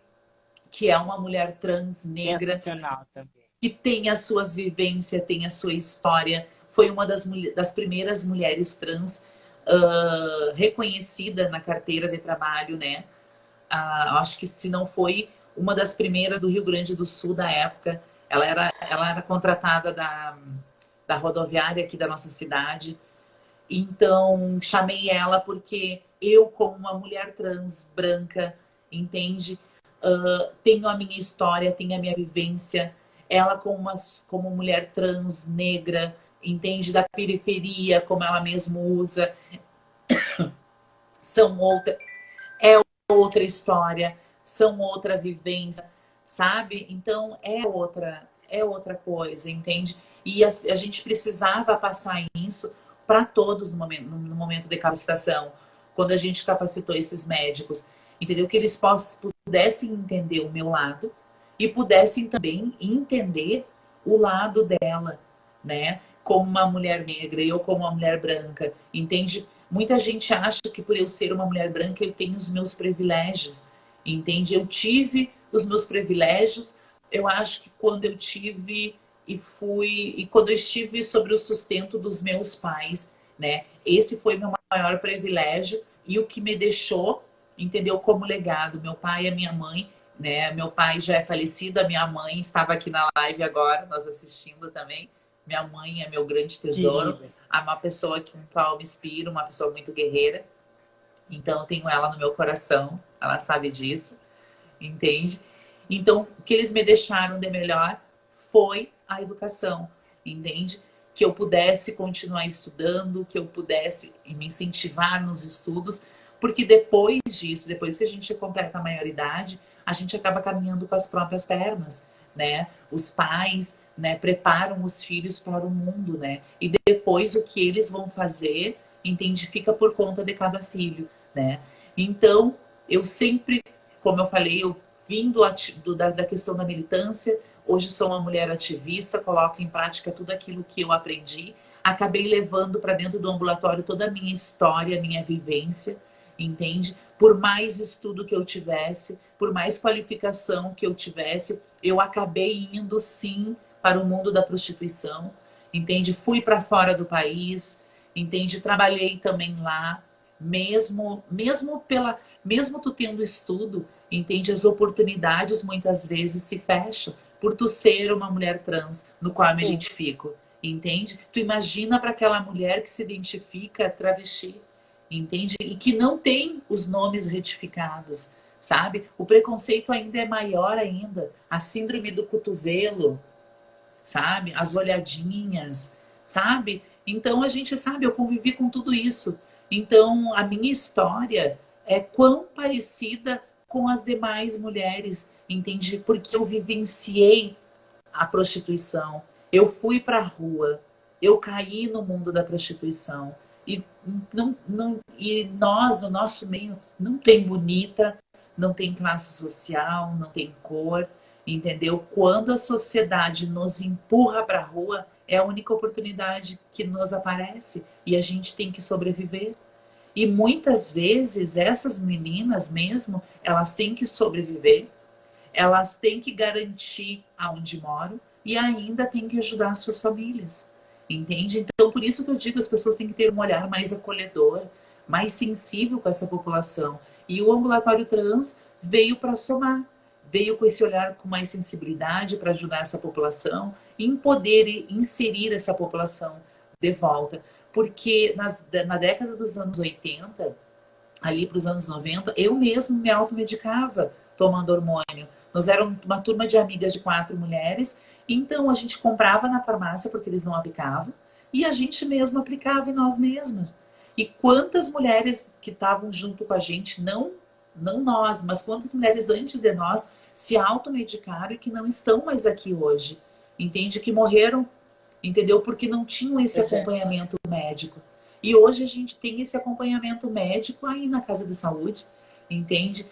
que é uma mulher trans negra, Sensacional também. que tem as suas vivências, tem a sua história. Foi uma das primeiras mulheres trans reconhecida na carteira de trabalho, né? Acho que se não foi uma das primeiras do Rio Grande do Sul da época. Ela era contratada da rodoviária aqui da nossa cidade. Então, chamei ela porque eu, como uma mulher trans branca, entende? Tenho a minha história, tenho a minha vivência. Ela, como mulher trans negra, entende? Da periferia, como ela mesma usa, são outra história, são outra vivência, sabe? Então, é outra coisa, entende? E a gente precisava passar isso para todos no momento de capacitação, quando a gente capacitou esses médicos, entendeu? Que eles pudessem entender o meu lado e pudessem também entender o lado dela, né? Como uma mulher negra e eu como uma mulher branca, entende? Muita gente acha que por eu ser uma mulher branca eu tenho os meus privilégios, entende? Eu tive os meus privilégios, eu acho que quando eu tive e quando eu estive sobre o sustento dos meus pais, né? Esse foi meu maior privilégio e o que me deixou, entendeu? Como legado, meu pai e a minha mãe, né? Meu pai já é falecido, a minha mãe estava aqui na live agora, nós assistindo também. Minha mãe é meu grande tesouro, Querida. é uma pessoa que um qual me inspira, uma pessoa muito guerreira. Então eu tenho ela no meu coração, ela sabe disso, entende? Então o que eles me deixaram de melhor foi a educação, entende? Que eu pudesse continuar estudando, que eu pudesse me incentivar nos estudos, porque depois disso, depois que a gente completa a maioridade, a gente acaba caminhando com as próprias pernas, né? Os pais, né, preparam os filhos para o mundo, né? E depois o que eles vão fazer, entende? Fica por conta de cada filho, né? Então, eu sempre, como eu falei, eu vim da questão da militância, hoje sou uma mulher ativista, coloco em prática tudo aquilo que eu aprendi, acabei levando para dentro do ambulatório toda a minha história, a minha vivência, entende? Por mais estudo que eu tivesse, por mais qualificação que eu tivesse, eu acabei indo sim para o mundo da prostituição, entende? Fui para fora do país, entende? Trabalhei também lá, mesmo tu tendo estudo, entende? As oportunidades muitas vezes se fecham por tu ser uma mulher trans, no qual eu me identifico, entende? Tu imagina para aquela mulher que se identifica travesti, entende? E que não tem os nomes retificados, sabe? O preconceito ainda é maior ainda. A síndrome do cotovelo, sabe? As olhadinhas, sabe? Então a gente sabe, eu convivi com tudo isso. Então a minha história é quão parecida com as demais mulheres, entende? Porque eu vivenciei a prostituição. Eu fui para a rua, eu caí no mundo da prostituição. E, e nós, no nosso meio, não tem bonita, não tem classe social, não tem cor, entendeu? Quando a sociedade nos empurra para a rua, é a única oportunidade que nos aparece e a gente tem que sobreviver. E muitas vezes essas meninas mesmo, elas têm que sobreviver, elas têm que garantir aonde moram e ainda têm que ajudar as suas famílias. Entende? Então, por isso que eu digo, as pessoas têm que ter um olhar mais acolhedor, mais sensível com essa população. E o ambulatório trans veio para somar, veio com esse olhar com mais sensibilidade para ajudar essa população em poder inserir essa população de volta. Porque na década dos anos 80, ali para os anos 90, eu mesmo me automedicava tomando hormônio. Nós éramos uma turma de amigas de 4 mulheres, então a gente comprava na farmácia porque eles não aplicavam, e a gente mesma aplicava em nós mesmas. E quantas mulheres que estavam junto com a gente, não nós, mas quantas mulheres antes de nós se automedicaram e que não estão mais aqui hoje, entende? Que morreram, entendeu? Porque não tinham esse acompanhamento médico. E hoje a gente tem esse acompanhamento médico aí na Casa de Saúde, entende?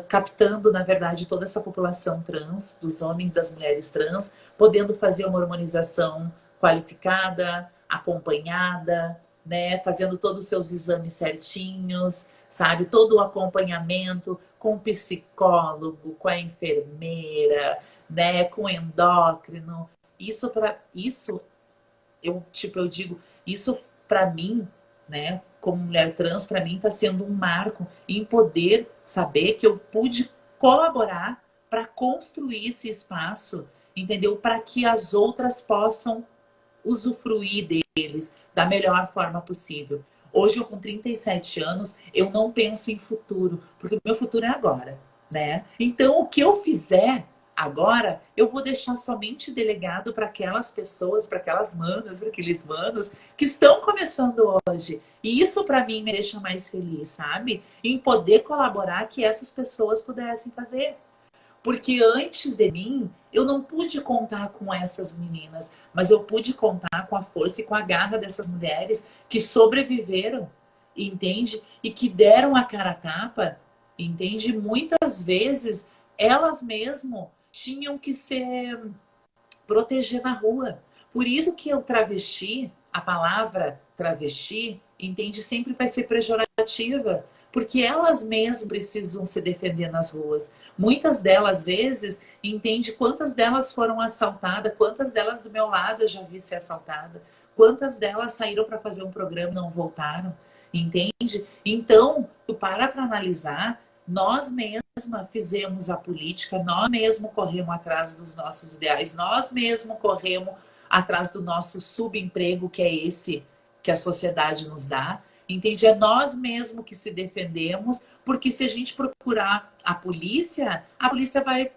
Captando, na verdade, toda essa população trans, dos homens, das mulheres trans, podendo fazer uma hormonização qualificada, acompanhada, né? Fazendo todos os seus exames certinhos, sabe? Todo o acompanhamento com o psicólogo, com a enfermeira, né? Com o endócrino. Isso eu digo, isso para mim, né? Como mulher trans, para mim está sendo um marco em poder saber que eu pude colaborar para construir esse espaço, entendeu? Para que as outras possam usufruir deles da melhor forma possível. Hoje, eu com 37 anos, eu não penso em futuro, porque o meu futuro é agora, né? Então, o que eu fizer agora, eu vou deixar somente delegado para aquelas pessoas, para aquelas manas, para aqueles manos que estão começando hoje. E isso para mim me deixa mais feliz, sabe? Em poder colaborar que essas pessoas pudessem fazer. Porque antes de mim, eu não pude contar com essas meninas, mas eu pude contar com a força e com a garra dessas mulheres que sobreviveram, entende? E que deram a cara a tapa, entende? Muitas vezes, elas mesmo tinham que se proteger na rua. Por isso que o travesti, a palavra travesti, entende, sempre vai ser pejorativa, porque elas mesmas precisam se defender nas ruas. Muitas delas, às vezes, entende quantas delas foram assaltadas, quantas delas do meu lado eu já vi ser assaltada, quantas delas saíram para fazer um programa e não voltaram, entende? Então, tu para analisar, nós mesmas fizemos a política, nós mesmos corremos atrás dos nossos ideais, nós mesmos corremos atrás do nosso subemprego, que é esse que a sociedade nos dá, entende? É nós mesmos que se defendemos, porque se a gente procurar a polícia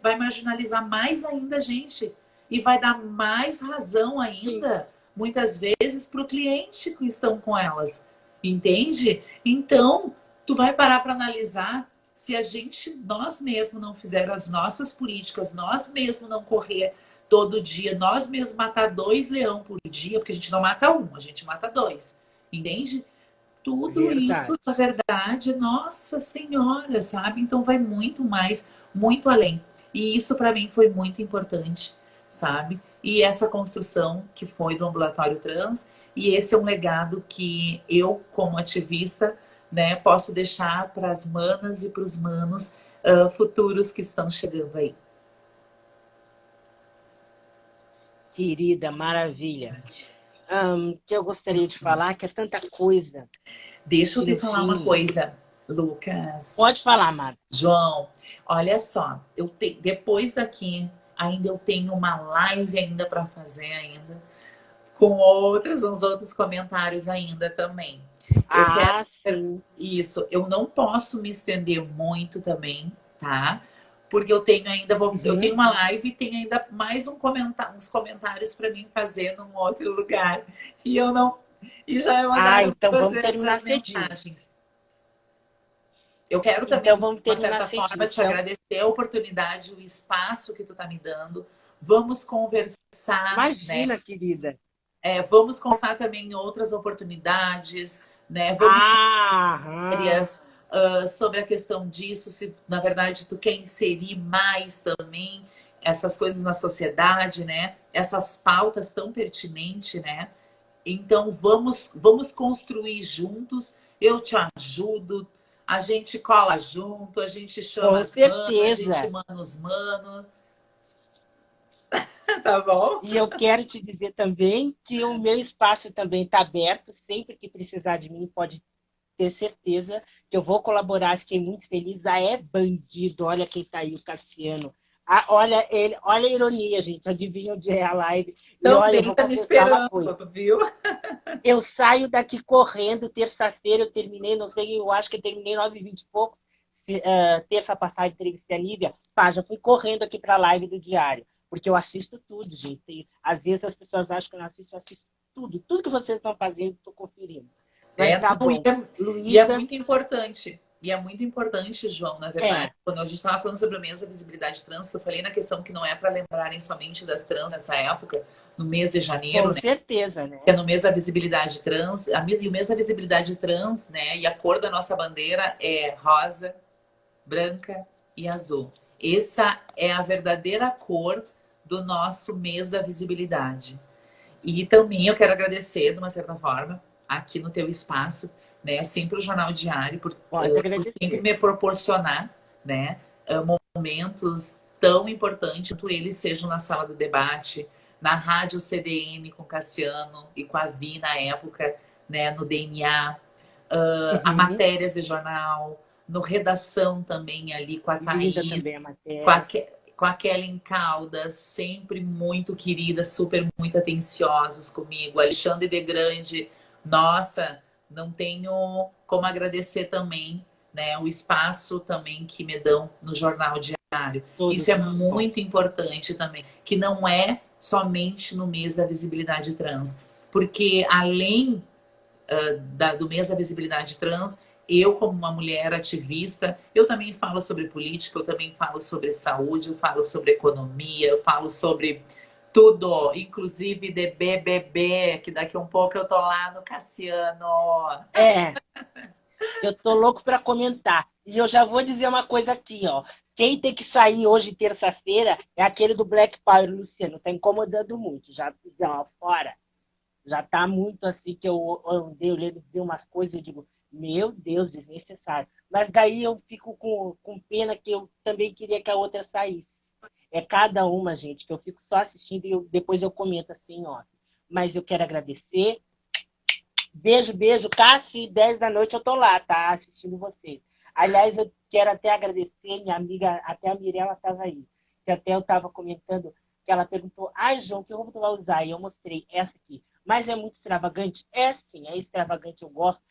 vai marginalizar mais ainda a gente e vai dar mais razão ainda, muitas vezes, para o cliente que estão com elas, entende? Então, tu vai parar para analisar. Se a gente, nós mesmos, não fizer as nossas políticas, nós mesmos não correr todo dia, nós mesmos matar 2 leões por dia, porque a gente não mata um, a gente mata 2, entende? tudo isso, na Verdade. verdade, nossa senhora, sabe? Então vai muito mais, muito além. E isso para mim foi muito importante, sabe? E essa construção que foi do ambulatório trans, e esse é um legado que eu, como ativista, né, posso deixar para as manas e para os manos futuros que estão chegando aí. Querida, maravilha. Que eu gostaria de falar que é tanta coisa Deixa eu que te no falar uma fim. coisa, Lucas. Pode falar, Mara. João, olha só, depois daqui ainda eu tenho uma live ainda para fazer ainda, com uns outros comentários ainda também. Eu quero Ah, sim. isso, eu não posso me estender muito também, tá? Porque eu tenho ainda, eu tenho Uhum. uma live e tenho ainda mais uns comentários para mim fazer num outro lugar. E eu não, e já Ah, mandaram então duas vamos vezes terminar as cedinho. mensagens. Eu quero também, Então de vamos uma terminar certa cedinho. forma, te Então, agradecer a oportunidade, o espaço que tu tá me dando. Vamos conversar, né? imagina, querida. Vamos conversar também em outras oportunidades, né? Vamos falar Ah, sobre a questão disso, se na verdade tu quer inserir mais também essas coisas na sociedade, né? Essas pautas tão pertinentes, né? Então vamos construir juntos. Eu te ajudo. A gente cola junto, a gente chama com as manas, a gente certeza. manda os manos, tá bom? E eu quero te dizer também que o meu espaço também está aberto. Sempre que precisar de mim, pode ter certeza que eu vou colaborar. Fiquei muito feliz. Ah, é bandido. Olha quem está aí, o Cassiano. Ah, olha ele, olha a ironia, gente. Adivinha onde é a live? E olha, eu Também vou tá me confessar uma esperando, coisa. tu viu? Eu saio daqui correndo, terça-feira eu terminei, não sei, eu acho que eu terminei 9h20 e pouco, terça passada entrevistei a Lívia, pá, já fui correndo aqui para a live do Diário, porque eu assisto tudo, gente. E, às vezes as pessoas acham que eu não assisto, eu assisto tudo, tudo que vocês estão fazendo, estou conferindo. Mas tá Não, bom. e é Luísa, muito importante. E é muito importante, João, na verdade, é, quando a gente estava falando sobre o mês da visibilidade trans, que eu falei na questão que não é para lembrarem somente das trans nessa época, no mês de janeiro, com né? certeza, Que é né? no mês da visibilidade trans, e o mês da visibilidade trans, né? E a cor da nossa bandeira é rosa, branca e azul. Essa é a verdadeira cor do nosso mês da visibilidade. E também eu quero agradecer, de uma certa forma, aqui no teu espaço, né, sempre o Jornal Diário, Pode por sempre agradecer. me proporcionar, né, momentos tão importantes, quanto eles sejam na sala do debate, na rádio CDN com Cassiano e com a Vi na época, né, no DNA, a Uhum. matérias de jornal, no redação também ali com a Linda Thaís, também a com a, matéria. com a Kellen Caldas, sempre muito querida, super muito atenciosos comigo. Alexandre de Grande, nossa, não tenho como agradecer também, né, o espaço também que me dão no Jornal Diário. Isso Todos é muito bom. muito importante também, que não é somente no mês da visibilidade trans, porque além do mês da visibilidade trans, eu, como uma mulher ativista, eu também falo sobre política, eu também falo sobre saúde, eu falo sobre economia, eu falo sobre tudo, inclusive de BBB, que daqui a um pouco eu tô lá no Cassiano. É, eu tô louco para comentar. E eu já vou dizer uma coisa aqui, ó. Quem tem que sair hoje, terça-feira, é aquele do Black Power, Luciano. Tá incomodando muito. Já, ó, fora. Já tá muito assim que eu andei olhando, vi umas coisas e eu digo, meu Deus, desnecessário. Mas daí eu fico com pena que eu também queria que a outra saísse. É cada uma, gente, que eu fico só assistindo e depois eu comento assim, ó. Mas eu quero agradecer. Beijo, beijo. Cassi, 10 da noite eu tô lá, tá? Assistindo vocês. Aliás, eu quero até agradecer, minha amiga, até a Mirella estava aí, que até eu estava comentando, que ela perguntou, ai, João, que roupa tu vai usar? E eu mostrei essa aqui. Mas é muito extravagante? É sim, é extravagante, eu gosto.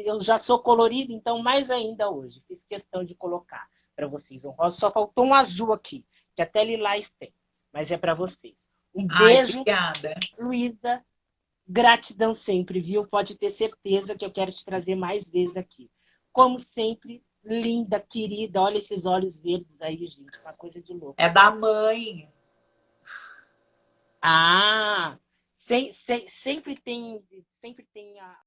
Eu já sou colorida, então mais ainda hoje. Fiz questão de colocar para vocês um rosa. Só faltou um azul aqui, que até lilás tem. Mas é para vocês. Um Ai, beijo, obrigada. Luísa. Gratidão sempre, viu? Pode ter certeza que eu quero te trazer mais vezes aqui. Como sempre, linda, querida. Olha esses olhos verdes aí, gente. Uma coisa de louco. É da mãe. Ah, sempre tem a